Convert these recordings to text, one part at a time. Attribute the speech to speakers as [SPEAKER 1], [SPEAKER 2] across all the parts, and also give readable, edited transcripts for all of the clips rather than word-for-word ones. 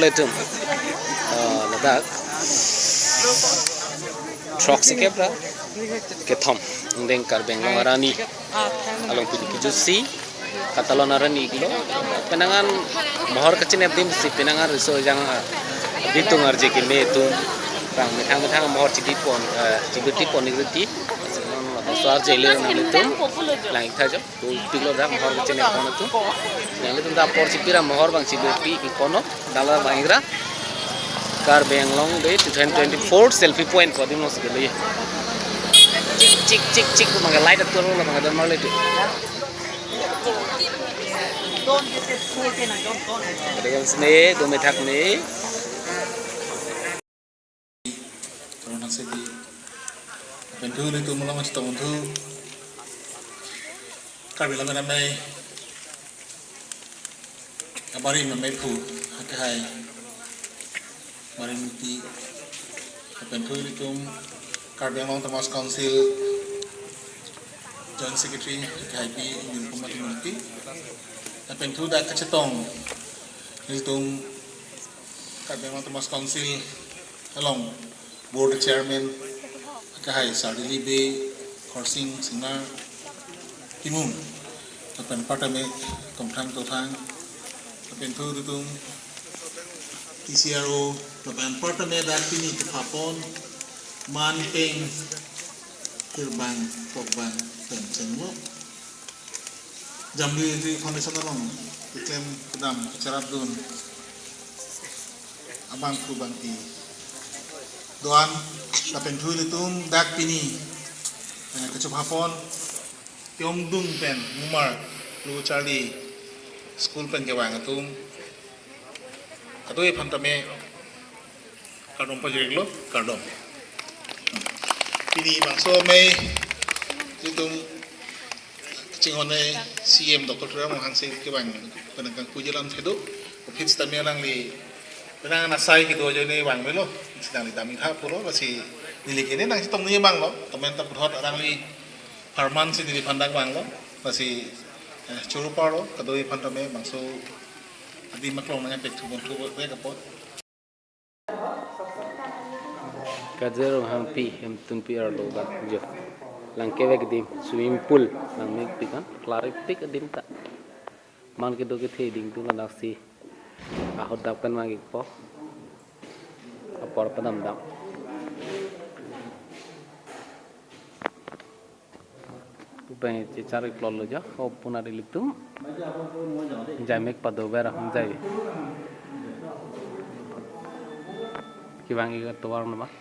[SPEAKER 1] Letum ladak truck se kebra kethom ndeng kar benglong arani along piliki jusi katalon arani iglo penangan mohor kecil dim si penangan riso jang ditung arje ke metu bang metang mohor cibiti pon igriti soar jele na letum lang thajo to piglo da mohor kecil pon tu yang letum da por cipira mohor bang cibiti ikono dalar bangira car बेंगलोंग दे 2024 selfie point को दिनो से ले चिक चिक चिक को मगर लाइट तो लो मगर दर मारले रेगल्स ने दो मेथक ने
[SPEAKER 2] corona से di bentuk itu mula masih tahu tu karbila mana mai kabari mana pu hai Mariniti bentuk itu Karbelong Thomas Council Joint Secretary KIP Union Community bentuk dah kecetong itu Karbelong Thomas Council along Board Chairman KHI Sardili Bay Korsing Singar Timung pen partame komthang tothang bentuk itu TCRO Laban Partame Dakini Kapon Manpeng Kirban Pokban Pencengo Jambi di Foundation along Iklem Kedam Ceratdun Abang Kubanti Doan Lapen Tulitum Dakini Kecupapon Tiongdung Pen Mumar Lu Charlie School Pen Kewang Atum Atau yang pantame kardom pajak lo kardom. Ini bangsa me itu cingone CM Dr. Ram Hansi kebang penangkan pujilan itu office tami orang li penang nasai gitu aja ni bang melo sedang di tamin hap pulo masih milik ini nang tong ni bang lo teman tak berhot orang li Harman sih di pandang bang lo masih curupar lo kadoi pantame bangsa di maklong nanya pek tubon kapot
[SPEAKER 1] kajero hampi hem pi arlo ga jo langke vek dim swimming pool lang mek pikan claritik dim ta man ke do ke the ding tu na si ahot dap kan magi po apor padam dam Upaya cari klolo ja, kau punah dilitum, jamek pada berah menjadi. Kibangi ke tuar nama,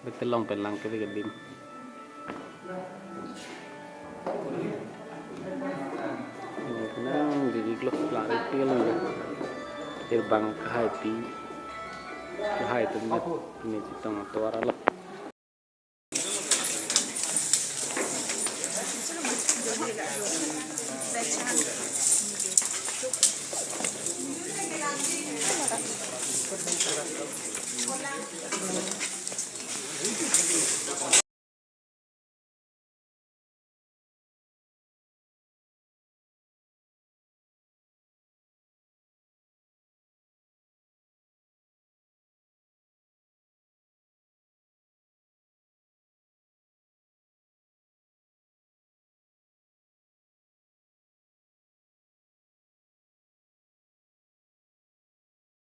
[SPEAKER 1] betul long pelang ke begitu. Nang jadi klub lari tiang, terbang ke Haiti tu ini citong tuar alam.